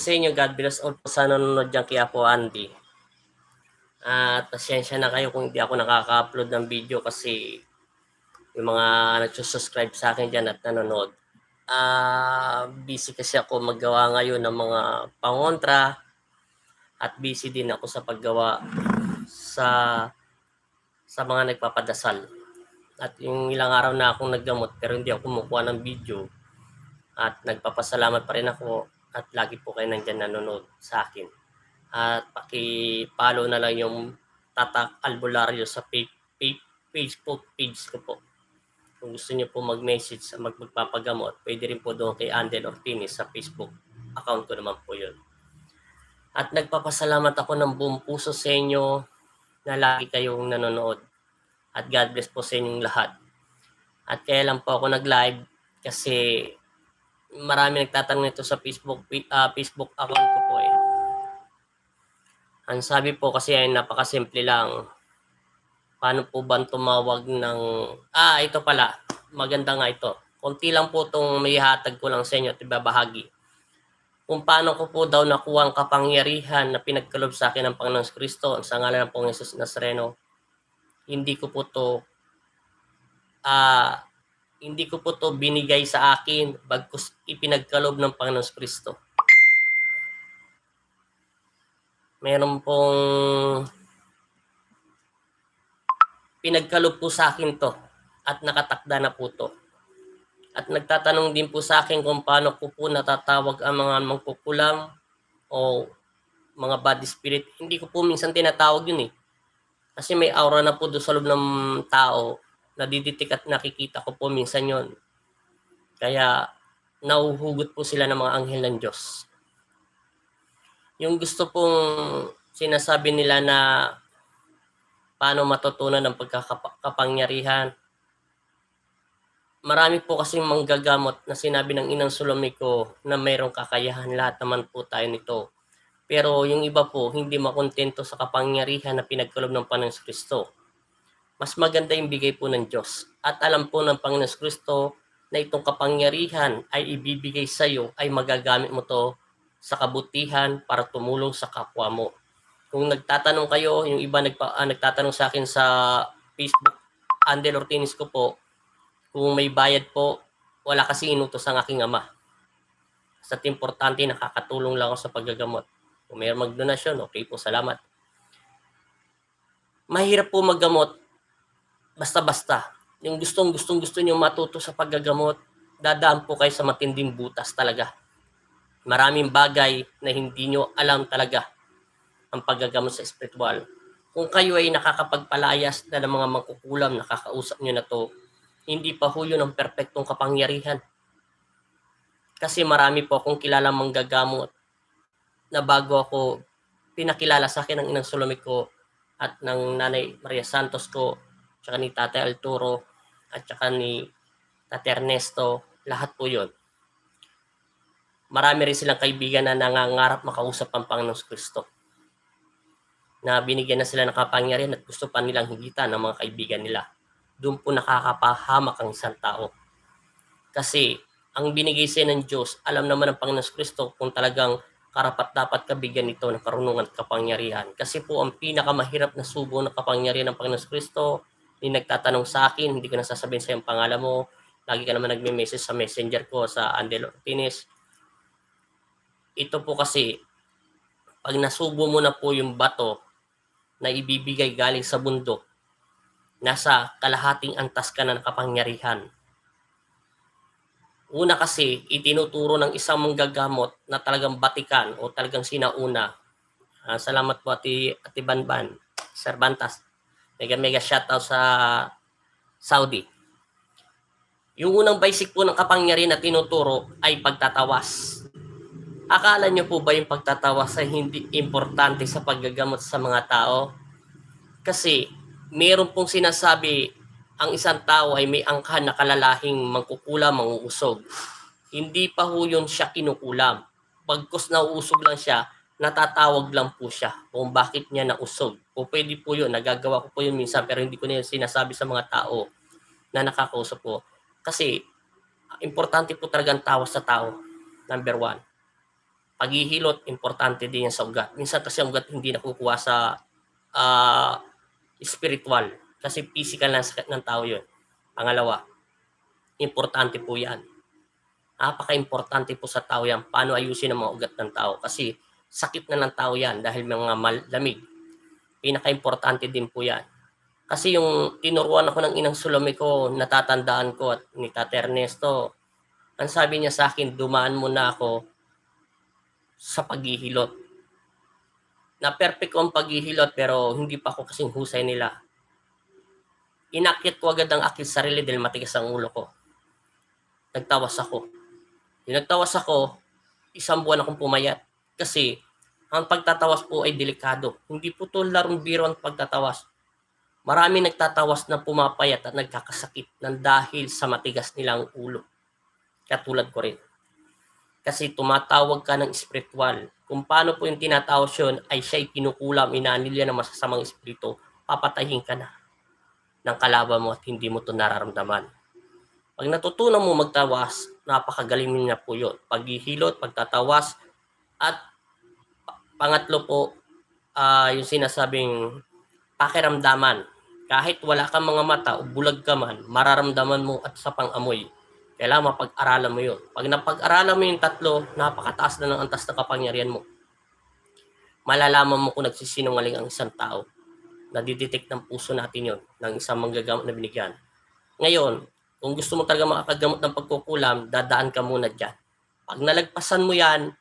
sa inyo. God bless all po sa nanonood dyan kay Apo Andy. At pasensya na kayo kung hindi ako nakaka-upload ng video kasi yung mga nagsusubscribe sa akin dyan at nanonood. Busy kasi ako maggawa ngayon ng mga pangontra at busy din ako sa paggawa sa mga nagpapadasal. At yung ilang araw na akong naggamot pero hindi ako kumukuha ng video. At nagpapasalamat pa rin ako at lagi po kayo nandyan nanonood sa akin. At paki-follow na lang yung Tatak Albularyo sa Facebook page ko po. Kung gusto niyo po mag-message sa magpapagamot, pwede rin po doon kay Andel Ortinis sa Facebook. Account ko naman po yun. At nagpapasalamat ako ng buong puso sa inyo na lagi kayong nanonood. At God bless po sa inyong lahat. At kaya lang po ako nag-live kasi marami nagtatanong nito sa Facebook account ko po eh. Ang sabi po kasi ay napakasimple lang. Paano po ba tumawag ng... ito pala. Maganda nga ito. Konti lang po itong may hatag ko lang sa inyo at ibabahagi. Kung paano ko po daw nakuha ang kapangyarihan na pinagkalob sa akin ng Panginoon Kristo sa ngalan ng Panginoon Jesus Nazareno. Hindi ko po to binigay sa akin bagkus ipinagkalob ng Panginoon Kristo. Meron pong pinagkalob po sa akin to at nakatakda na po to. At nagtatanong din po sa akin kung paano ko po natatawag ang mga mangkukulam o mga bad spirit. Hindi ko po minsan tinatawag yun eh. Kasi may aura na po doon sa loob ng tao. Nadiditik at nakikita ko po minsan yon. Kaya nauhugot po sila ng mga anghel ng Diyos. Yung gusto pong sinasabi nila na paano matutunan ng pagkakapangyarihan. Marami po kasing manggagamot na sinabi ng Inang Solomiko na mayroong kakayahan. Lahat naman po tayo nito. Pero yung iba po, hindi makontento sa kapangyarihan na pinagkalob ng Panginoon Kristo. Mas maganda yung bigay po ng Diyos. At alam po ng Panginoon Kristo na itong kapangyarihan ay ibibigay sa iyo, ay magagamit mo to sa kabutihan para tumulong sa kapwa mo. Kung nagtatanong kayo, yung iba nagtatanong sa akin sa Facebook, Andel Ortinis ko po, kung may bayad po, wala kasi inutos ang aking ama. Sa importante, nakakatulong lang ako sa paggagamot. Kung mayroong magdonasyon, okay po, salamat. Mahirap po maggamot basta-basta. Yung gusto nyo matuto sa paggagamot, dadaan po kayo sa matinding butas talaga. Maraming bagay na hindi nyo alam talaga ang paggagamot sa espiritual. Kung kayo ay nakakapagpalayas na ng mga mangkukulam, nakakausap nyo na to, hindi pa ho yun ang perpektong kapangyarihan. Kasi marami po akong kilala manggagamot na bago ako pinakilala sa akin ng Inang Solomiko at ng Nanay Maria Santos ko, tsaka ni Tatay Arturo, at tsaka ni Tatay Ernesto, lahat po yun. Marami rin silang kaibigan na nangangarap makausap ang Panginoon Kristo. Na binigyan na sila ng kapangyarihan at gusto pa nilang higitan ng mga kaibigan nila. Doon po nakakapahamak ang isang tao. Kasi ang binigay sa ng Diyos, alam naman ng Panginoon Kristo kung talagang karapat-dapat kabigyan nito ng karunungan at kapangyarihan. Kasi po ang pinakamahirap na subo ng kapangyarihan ng Panginoon Kristo, yung nagtatanong sa akin, hindi ko nasasabihin sa yung pangalan mo, lagi ka naman nagme-message sa messenger ko sa Andel Ortinis. Ito po kasi, pag nasubo mo na po yung bato na ibibigay galing sa bundok, nasa kalahating antas ka na ng kapangyarihan. Una kasi, itinuturo ng isang manggagamot na talagang batikan o talagang sinauna. Salamat po Ate Banban, Sir Bantas. Mega shoutout sa Saudi. Yung unang basic po ng kapangyarihan na tinuturo ay pagtatawas. Akala nyo po ba yung pagtatawas ay hindi importante sa paggagamot sa mga tao? Kasi meron pong sinasabi ang isang tao ay may angkan na kalalahing mangkukulam, manguusog. Hindi pa ho yun siya kinukulam. Pagkos nauusog lang siya, natatawag lang po siya kung bakit niya nausog. O pwede po yun, nagagawa ko po yun minsan pero hindi ko na yun sinasabi sa mga tao na nakakausap po. Kasi importante po talagang tawas sa tao, number 1. Paghihilot, importante din yan sa ugat. Minsan kasi ang ugat hindi nakukuha sa ah, spiritual. Kasi physical na sakit ng tao yun. Pangalawa, importante po yan. Napaka-importante po sa tao yan. Paano ayusin ang mga ugat ng tao. Kasi sakit na ng tao yan dahil mga malamig. Pinaka-importante din po yan. Kasi yung tinuruan ako ng inang Salome ko, natatandaan ko at ni Tate Ernesto, ang sabi niya sa akin, dumaan muna ako sa paghihilot. Na perfect ko ang paghihilot pero hindi pa ako kasing husay nila. Inakyat ko agad ang aking sarili dahil matigas ang ulo ko. Nagtawas ako. Yung nagtawas ako, 1 buwan akong pumayat. Kasi ang pagtatawas po ay delikado. Hindi po to larong biro ang pagtatawas. Marami nagtatawas na pumapayat at nagkakasakit ng dahil sa matigas nilang ulo. Katulad ko rin. Kasi tumatawag ka ng spiritual. Kung paano po yung tinatawas yun ay siya'y kinukulam, inaanilya ng masasamang espiritu, papatayin ka na ng kalaban mo at hindi mo to nararamdaman. Pag natutunan mo magtawas, napakagaling niya po yun. Paghihilot, pagtatawas, at pangatlo po, yung sinasabing pakiramdaman. Kahit wala kang mga mata o bulag ka man, mararamdaman mo at sa pang-amoy. Kailangan mapag-aralan mo yun. Pag napag-aralan mo yung tatlo, napakataas na ng antas na kapangyarihan mo. Malalaman mo kung nagsisinungaling ang isang tao. Nadidetect ng puso natin yon ng isang manggagamot na binigyan. Ngayon, kung gusto mo talaga makakagamot ng pagkukulam, dadaan ka muna dyan. Pag nalagpasan mo yan,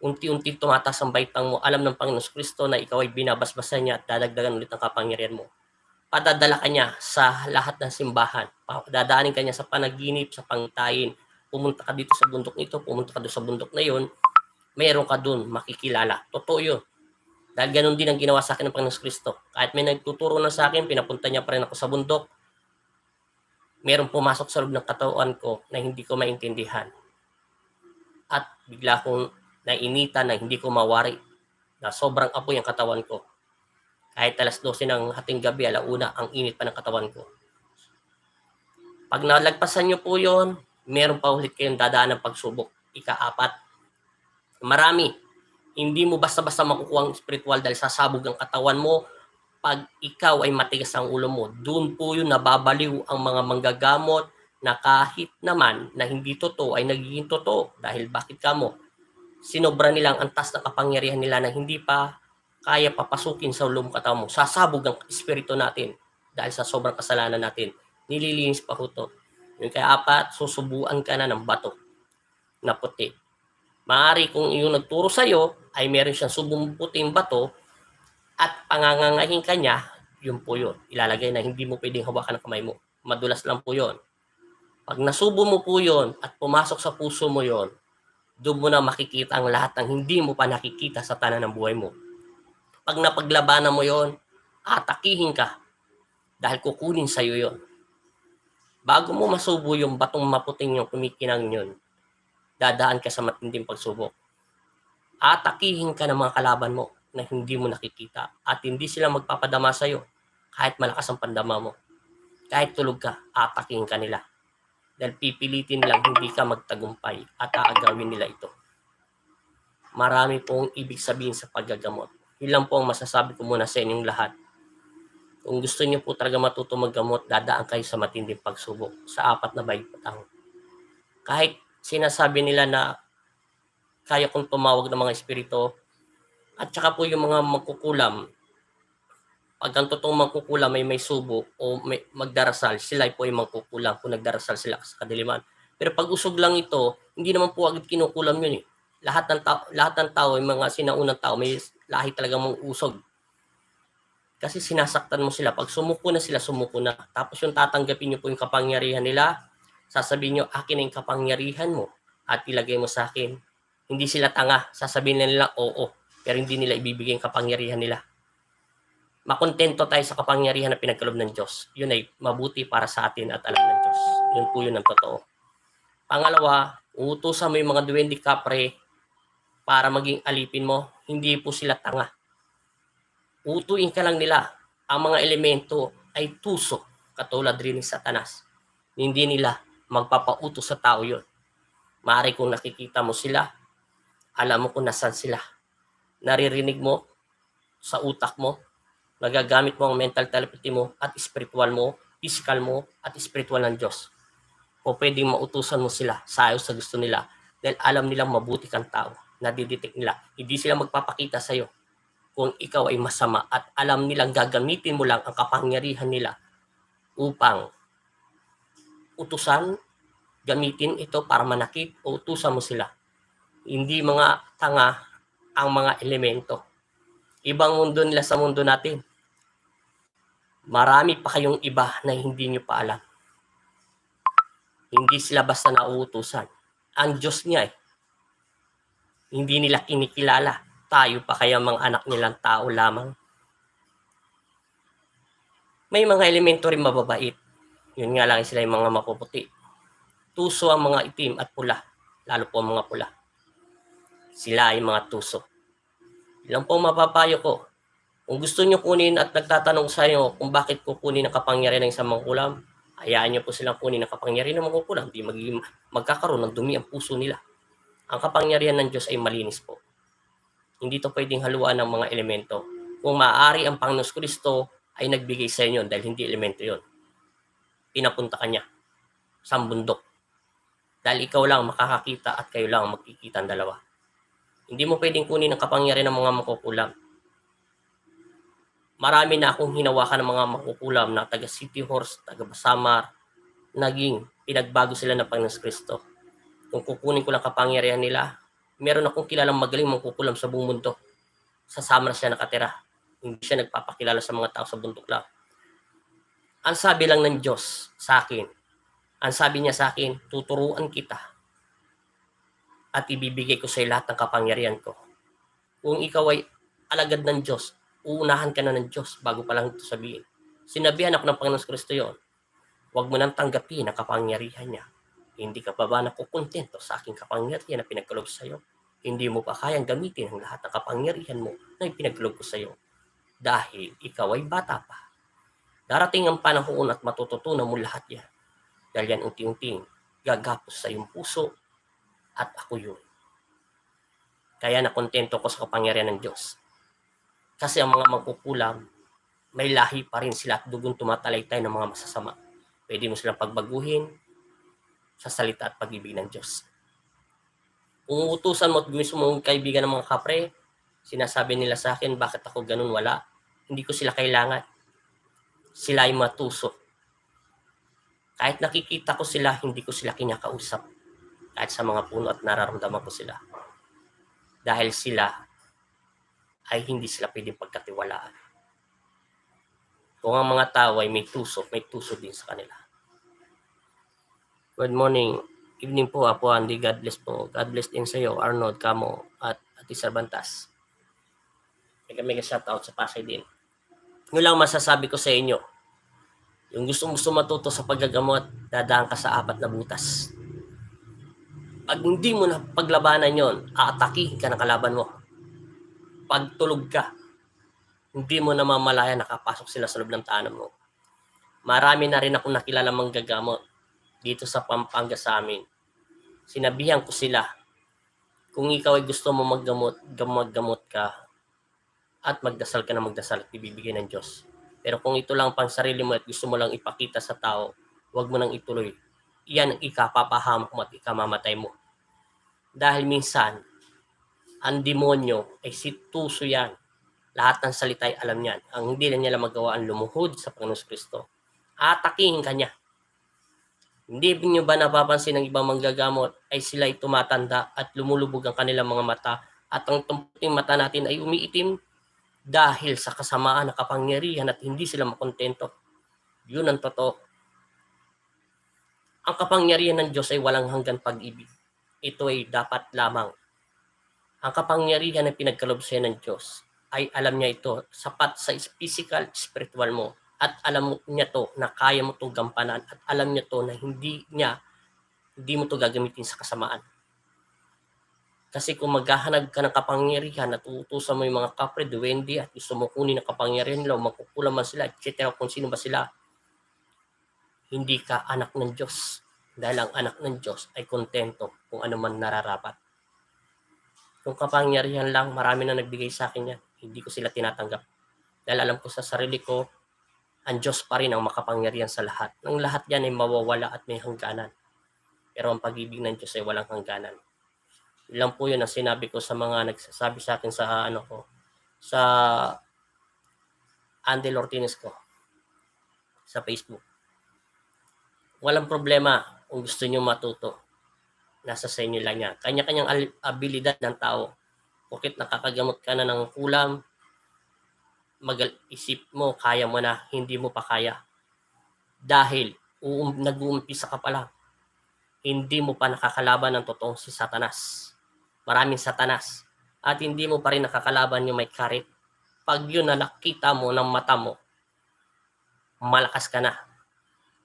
unti-unti tumataas ang baitang mo. Alam ng Panginoon Kristo na ikaw ay binabasbasan niya at dadagdagan ulit ang kapangyarihan mo. Padadala ka niya sa lahat ng simbahan. Dadaanin ka niya sa panaginip, sa pangitain. Pumunta ka dito sa bundok nito, pumunta ka doon sa bundok na yon, meron ka doon makikilala. Totoo yun. Dahil ganun din ang ginawa sa akin ng Panginoon Kristo. Kahit may nagtuturo na sa akin, pinapunta niya pa rin ako sa bundok. Merong pumasok sa loob ng katawan ko na hindi ko maintindihan. At bigla akong nainitan na hindi ko mawari. Na sobrang apoy ang katawan ko. Kahit alas 12 ng hating gabi, alauna, ang init pa ng katawan ko. Pag nalagpasan nyo po yun, meron pa ulit kayong dadaan ng pagsubok. Ika-4. Marami. Hindi mo basta-basta makukuha ang spiritual dahil sasabog ang katawan mo. Pag ikaw ay matigas ang ulo mo, doon po yun nababaliw ang mga manggagamot na kahit naman na hindi totoo ay nagiging totoo. Dahil bakit kamo? Sinobra nilang antas na kapangyarihan nila na hindi pa kaya papasukin sa ulong katawan mo. Sasabog ang espiritu natin dahil sa sobrang kasalanan natin. Nililinis pa ko to. Yung kaya-4, susubuan ka na ng bato na puti. Maaari kung yung nagturo sa'yo ay meron siyang subong puting bato at pangangangahin ka niya, yun po yun. Ilalagay na hindi mo pwedeng hawakan ng kamay mo. Madulas lang po yun. Pag nasubo mo po yun at pumasok sa puso mo yun, doon mo na makikita ang lahat ng hindi mo pa nakikita sa tanan ng buhay mo. Pag napaglabanan mo yon, atakihin ka dahil kukunin sa'yo yon. Bago mo masubo yung batong maputing yung kumikinang yun, dadaan ka sa matinding pagsubok. Atakihin ka ng mga kalaban mo na hindi mo nakikita at hindi sila magpapadama sa'yo kahit malakas ang pandama mo. Kahit tulog ka, atakihin ka nila. Dahil pipilitin lang hindi ka magtagumpay at aagawin nila ito. Marami pong ibig sabihin sa paggagamot. Yun lang po ang masasabi ko muna sa inyong lahat. Kung gusto niyo po talaga matuto maggamot, dadaan kayo sa matinding pagsubok sa 4 na baitang. Kahit sinasabi nila na kaya kong tumawag ng mga espiritu, at saka po yung mga magkukulam, pag ang totoong magkukulam ay may subo o may magdarasal, sila po ay magkukulam kung nagdarasal sila sa kadiliman. Pero pag usog lang ito, hindi naman po agad kinukulam yun eh. Lahat ng tao, yung mga sinaunang tao, may lahi talagang mga usog. Kasi sinasaktan mo sila. Pag sumuko na sila, sumuko na. Tapos yung tatanggapin nyo po yung kapangyarihan nila, sasabihin nyo, akin na yung kapangyarihan mo at ilagay mo sa akin. Hindi sila tanga. Sasabihin nila, oo. Pero hindi nila ibibigay yung kapangyarihan nila. Makontento tayo sa kapangyarihan na pinagkaloob ng Diyos. Yun ay mabuti para sa atin at alam ng Diyos. Yun po yun ang totoo. Pangalawa, uutusan mo yung mga duwende kapre para maging alipin mo. Hindi po sila tanga. Utuin ka lang nila. Ang mga elemento ay tuso, katulad rin ni Satanas. Hindi nila magpapautos sa tao yun. Maaari kung nakikita mo sila, Alam mo kung nasaan sila. Naririnig mo sa utak mo, nagagamit mo ang mental telepathy mo at spiritual mo, physical mo at spiritual ng Diyos. O pwedeng mautusan mo sila sa ayos sa gusto nila dahil alam nilang mabuti kang tao. Nadidetect nila. Hindi sila magpapakita sa iyo kung ikaw ay masama at alam nilang gagamitin mo lang ang kapangyarihan nila upang utusan, gamitin ito para manakit o utusan mo sila. Hindi mga tanga ang mga elemento. Ibang mundo nila sa mundo natin. Marami pa kayong iba na hindi nyo pa alam. Hindi sila basta nauutusan. Ang Diyos niya hindi nila kinikilala. Tayo pa kaya mga anak nilang tao lamang. May mga elemento rin mababait. Yun nga lang sila yung mga mapuputi. Tuso ang mga itim at pula. Lalo po ang mga pula. Sila ay mga tuso. Ilan po mapapayo ko. Kung gusto nyo kunin at nagtatanong sa inyo kung bakit kukunin ang kapangyarihan ng isang mangkukulam, hayaan nyo po silang kunin ang kapangyarihan ng mangkukulam. Di magkakaroon ng dumi ang puso nila. Ang kapangyarihan ng Diyos ay malinis po. Hindi to pwedeng haluan ng mga elemento. Kung maaari ang Panginoon Kristo ay nagbigay sa inyo dahil hindi elemento yon. Pinapunta ka niya sa bundok. Dahil ikaw lang makakakita at kayo lang magkikita ang dalawa. Hindi mo pwedeng kunin ang kapangyarihan ng mga mangkukulam. Marami na akong hinawakan ng mga mangkukulam na taga City Horse, taga Basamar, naging pinagbago sila ng Panginoon Kristo. Kung kukunin ko lang kapangyarihan nila, meron akong kilalang magaling mangkukulam sa buong mundo. Sa Samar siya nakatira. Hindi siya nagpapakilala sa mga tao sa bundok lang. Ang sabi lang ng Diyos sa akin, ang sabi niya sa akin, tuturuan kita at ibibigay ko sa iyo lahat ng kapangyarihan ko. Kung ikaw ay alagad ng Diyos, uunahan ka na ng Diyos bago pa lang ito sabihin. Sinabihan ako ng Panginoon Kristo yon. Huwag mo nang tanggapin ang kapangyarihan niya. Hindi ka pa ba nakukontento sa aking kapangyarihan na pinagkaloob sa iyo? Hindi mo pa kayang gamitin ang lahat ng kapangyarihan mo na ipinagkaloob ko sa iyo. Dahil ikaw ay bata pa. Darating ang panahon at matututunan mo lahat yan. Dahil yan unti-unting gagapos sa iyong puso at ako yun. Kaya nakontento ko sa kapangyarihan ng Diyos. Kasi ang mga magkukulam, may lahi pa rin sila at dugong tumatalaytay ng mga masasama. Pwede mo silang pagbaguhin sa salita at pag-ibig ng Diyos. Kung utusan mo at gusto mong kaibigan ng mga kapre, sinasabi nila sa akin, bakit ako ganun wala? Hindi ko sila kailangan. Sila ay matuso. Kahit nakikita ko sila, hindi ko sila kinakausap. Kahit sa mga puno at nararamdaman ko sila. Dahil sila ay hindi sila pwedeng pagkatiwalaan. Kung ang mga tao ay may tuso din sa kanila. Good morning. Evening po, Apo Andy. God bless po. God bless din sa iyo, Arnold, Camo, at Ati Cervantas. Mega shoutout sa Pasay din. Yun lang masasabi ko sa inyo. Yung gusto matuto sa paggagamot, dadaan ka sa 4 na butas. Pag hindi mo na paglabanan yon, aatakihin ka ng kalaban mo. Pag tulog ka, hindi mo na mamalaya nakapasok sila sa loob ng tahanan mo. Marami na rin akong nakilala manggagamot dito sa Pampanga sa amin. Sinabihan ko sila, kung ikaw ay gusto mo maggamot ka at magdasal ka na magdasal at ibibigay ng Diyos. Pero kung ito lang pang sarili mo at gusto mo lang ipakita sa tao, huwag mo nang ituloy. Iyan ang ikapapahamak mo at ikamamatay mo. Dahil minsan, ang demonyo ay si tuso yan. Lahat ng salita ay alam niyan. Ang hindi na niya magawa ang lumuhod sa Panginoon Kristo. Atakihin ka niya. Hindi niyo ba napapansin ng ibang manggagamot ay sila ay tumatanda at lumulubog ang kanilang mga mata at ang tumputing mata natin ay umiitim dahil sa kasamaan na kapangyarihan at hindi sila makontento. Yun ang totoo. Ang kapangyarihan ng Diyos ay walang hanggan pag-ibig. Ito ay dapat lamang. Ang kapangyarihan na pinagkaloob sa'yo ng Diyos ay alam niya ito sapat sa physical, spiritual mo. At alam niya to na kaya mo to gampanan at alam niya to na hindi mo to gagamitin sa kasamaan. Kasi kung maghahanap ka ng kapangyarihan at uutusan mo yung mga kapre, duwende at gusto mo kunin ang kapangyarihan nila o magkukulang man sila, etc. kung sino ba sila, hindi ka anak ng Diyos. Dahil ang anak ng Diyos ay kontento kung ano man nararapat. Yung kapangyarihan lang, marami na nagbigay sa akin yan. Hindi ko sila tinatanggap. Dahil alam ko sa sarili ko, ang Diyos pa rin ang makapangyarihan sa lahat. Ang lahat yan ay mawawala at may hangganan. Pero ang pag-ibig ng Diyos ay walang hangganan. Ilang po yun ang sinabi ko sa mga nagsasabi sa akin sa sa Andel Ortiz ko sa Facebook. Walang problema kung gusto nyo matuto. Nasa sa inyo lang yan. Kanya-kanyang abilidad ng tao. Bakit nakakagamot ka na ng kulam, mag-isip mo, kaya mo na, hindi mo pa kaya. Dahil nag-uumpisa ka pa lang. Hindi mo pa nakakalaban ng totoong si Satanas. Maraming Satanas. At hindi mo pa rin nakakalaban yung may karit. Pag yun na nakita mo ng mata mo, malakas ka na.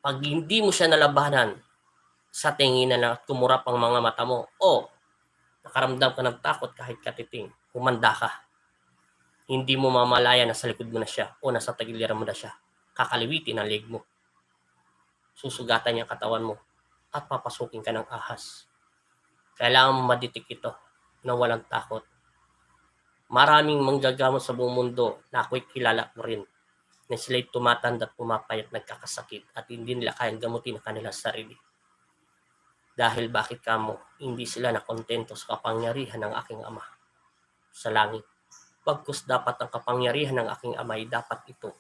Pag hindi mo siya nalabanan, sa tingin na tumurap ang mga mata mo, o nakaramdam ka ng takot kahit katiting, humanda ka. Hindi mo mamalaya na sa likod mo na siya o nasa tagiliran mo na siya. Kakaliwitin ang leg mo. Susugatan niya katawan mo at papasukin ka ng ahas. Kailangan mo maditik ito na walang takot. Maraming manggagamot sa buong mundo na ako'y kilala mo rin na sila'y tumatanda at pumapayat, nagkakasakit at hindi nila kayang gamutin ang kanilang sarili. Dahil bakit kamo, hindi sila nakontento sa kapangyarihan ng aking Ama sa langit. Pagkus dapat ang kapangyarihan ng aking Ama ay dapat ito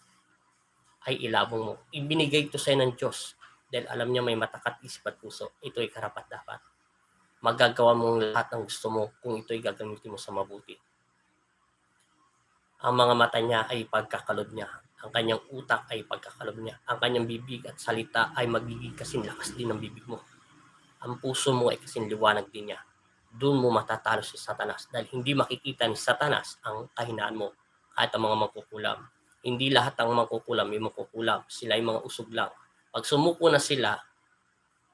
ay ilabong mo. Ibinigay ito sa ng Diyos dahil alam niya may matakat isip at puso. Ito ay karapat dapat. Magagawa mong lahat ng gusto mo kung ito ay gagamitin mo sa mabuti. Ang mga mata niya ay pagkakalob niya. Ang kanyang utak ay pagkakalob niya. Ang kanyang bibig at salita ay magiging kasing lakas din ng bibig mo. Ang puso mo ay kasing liwanag din niya. Doon mo matatalo si Satanas dahil hindi makikita ni Satanas ang kahinaan mo kahit ang mga mangkukulam. Hindi lahat ang mangkukulam ay mangkukulam. Sila ay mga usog lang. Pag sumuko na sila,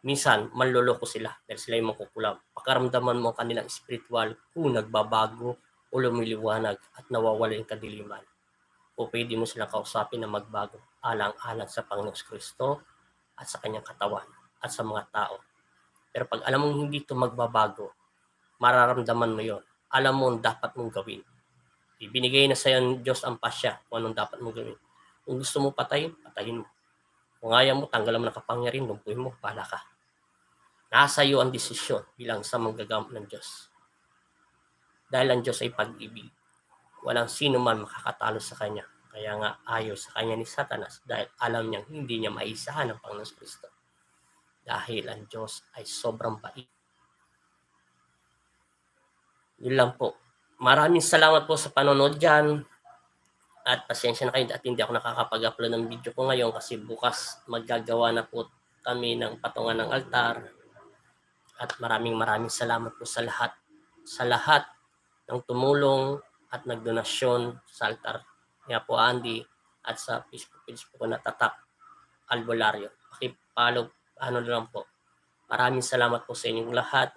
minsan manloloko sila dahil sila ay mangkukulam. Pakaramdaman mo ang kanilang spiritual kung nagbabago o lumiliwanag at nawawala yung kadiliman. O pwede mo silang kausapin na magbago alang-alang sa Panginoong Kristo at sa kanyang katawan at sa mga tao. Pero pag alam mong hindi ito magbabago, mararamdaman mo yon. Alam mo ang dapat mong gawin. Ibinigay na sa iyo ng Diyos ang pasya kung anong dapat mong gawin. Kung gusto mo patayin, patayin mo. Kung ayaw mo, tanggalan mo ng kapangyarihan, lumpuhin mo, pala ka. Nasa iyo ang desisyon bilang sa manggagamot ng Diyos. Dahil ang Diyos ay pag-ibig. Walang sino man makakatalo sa Kanya. Kaya nga ayaw sa Kanya ni Satanas dahil alam niyang hindi niya maisahan ang Panginoon Kristo. Dahil ang Diyos ay sobrang bait. Yun lang po. Maraming salamat po sa panonood dyan. At pasensya na kayo at hindi ako nakakapag-upload ng video ko ngayon kasi bukas maggagawa na po kami ng patungan ng altar. At maraming salamat po sa lahat. Sa lahat ng tumulong at nagdonasyon sa altar. Kaya po Andy at sa Facebook page po na Tatak Albularyo. Pakipollow, lang po. Maraming salamat po sa inyong lahat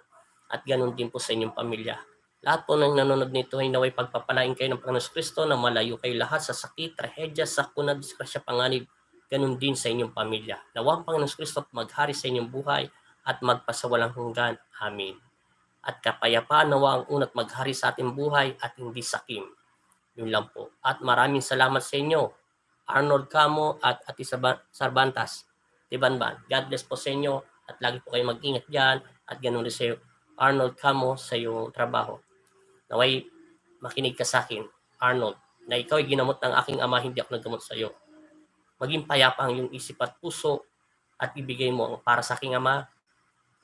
at ganun din po sa inyong pamilya. Lahat po ng nanonood nito ay naway pagpapalain kayo ng Panginoon Kristo na malayo kayo lahat sa sakit, trahedya, sakuna, disgrasya, panganib. Ganun din sa inyong pamilya. Nawa ang Panginoon Kristo maghari sa inyong buhay at magpasawalang hanggan. Amen. At kapayapaan nawa ang unat maghari sa ating buhay at hindi sakim. Yun lang po. At maraming salamat sa inyo. Arnold Camo at Ati Sarbantas. Tibanban. God bless po sa inyo at lagi po kayo mag-ingat dyan at ganun rin sa iyo. Arnold Camo sa iyong trabaho. Naway makinig ka sa akin, Arnold, na ikaw ay ginamot ng aking Ama, hindi ako naggamot sa iyo. Maging payapa ang iyong isip at puso at ibigay mo ang para sa aking Ama,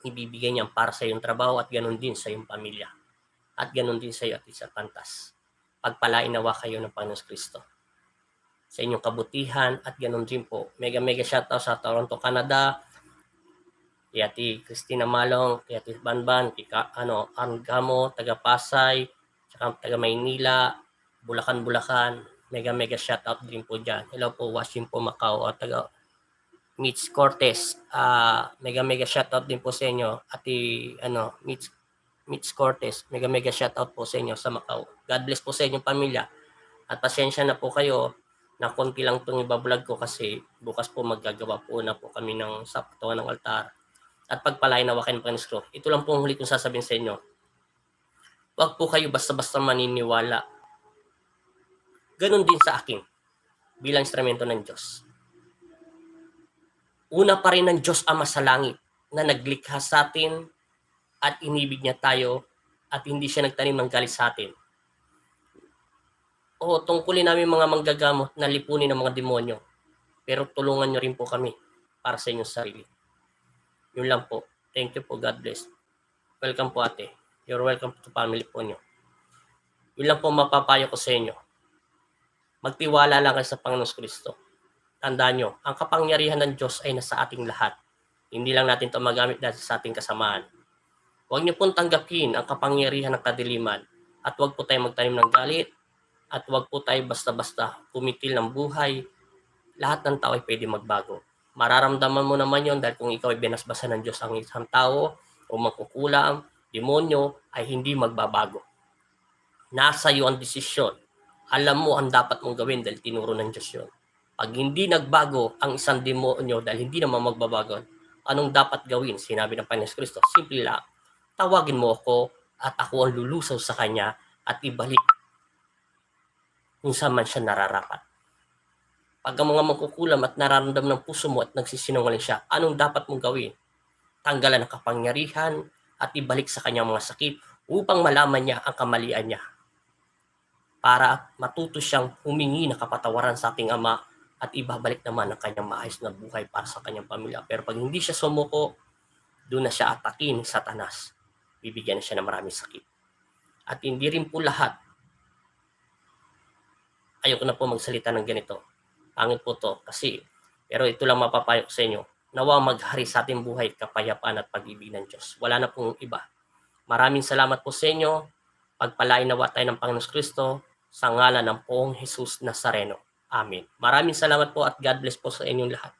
ibibigay niya para sa iyong trabaho at ganun din sa iyong pamilya. At ganun din sa iyo at isa pantas. Pagpalain nawa kayo ng Panginoon Kristo sa inyong kabutihan at ganun din po. Mega shoutout sa Toronto, Canada. Kay Ati Christina Malong, kay Ati Banban, kay Arnold Camo, taga Pasay, saka taga Maynila, Bulacan. Mega shoutout din po dyan. Hello po, watching po Macau, taga Mitch Cortez. Mega shoutout din po sa inyo. Mitch Cortez. Mega shoutout po sa inyo sa Macau. God bless po sa inyong pamilya. At pasensya na po kayo na konti lang itong ibablog ko kasi bukas po maggagawa po na po kami ng sa patungan ng altar. At pagpalain nawa kayo ng Panginoon. Ito lang po ang huli kong sasabihin sa inyo. Huwag po kayo basta-basta maniniwala. Ganon din sa akin bilang instrumento ng Diyos. Una pa rin ng Diyos Ama sa langit na naglikha sa atin at inibig niya tayo at hindi siya nagtanim ng galit sa atin. O tungkulin namin mga manggagamot na lipunin ng mga demonyo, pero tulungan nyo rin po kami para sa inyong sarili. Yun lang po. Thank you po. God bless. Welcome po ate. You're welcome to family po nyo. Yun lang po mapapayo ko sa inyo. Magtiwala lang kayo sa Panginoon Kristo. Tandaan nyo, ang kapangyarihan ng Diyos ay nasa ating lahat. Hindi lang natin ito magamit dahil sa ating kasamaan. Huwag niyo pong tanggapin ang kapangyarihan ng kadiliman at huwag po tayo magtanim ng galit at huwag po tayo basta-basta kumitil ng buhay. Lahat ng tao ay pwede magbago. Mararamdaman mo naman yon dahil kung ikaw ay binasbasan ng Diyos ang isang tao o magkukulam, demonyo ay hindi magbabago. Nasa iyo ang desisyon. Alam mo ang dapat mong gawin dahil tinuro ng Diyos yun. Pag hindi nagbago ang isang demonyo dahil hindi naman magbabago, anong dapat gawin? Sinabi ng Panginoon Kristo, simple lang. Tawagin mo ako at ako ang lulusaw sa kanya at ibalik kung saan man siya nararapat. Pag ang mga magkukulam at nararamdaman ng puso mo at nagsisinungaling siya, anong dapat mong gawin? Tanggalan ang kapangyarihan at ibalik sa kanyang mga sakit upang malaman niya ang kamalian niya. Para matuto siyang humingi ng kapatawaran sa ating Ama at ibabalik naman ang kanyang maayos na buhay para sa kanyang pamilya. Pero pag hindi siya sumuko, doon na siya atakin ni Satanas. Bibigyan na siya ng maraming sakit. At hindi rin po lahat. Ayoko na po magsalita ng ganito. Pangit po to kasi, pero ito lang mapapayo ko sa inyo. Nawa maghari sa ating buhay, kapayapaan at pag-ibig ng Diyos. Wala na pong iba. Maraming salamat po sa inyo. Pagpalain nawa tayo ng Panginoon Kristo sa ngalan ng Poong Jesus Nazareno. Amen. Maraming salamat po at God bless po sa inyong lahat.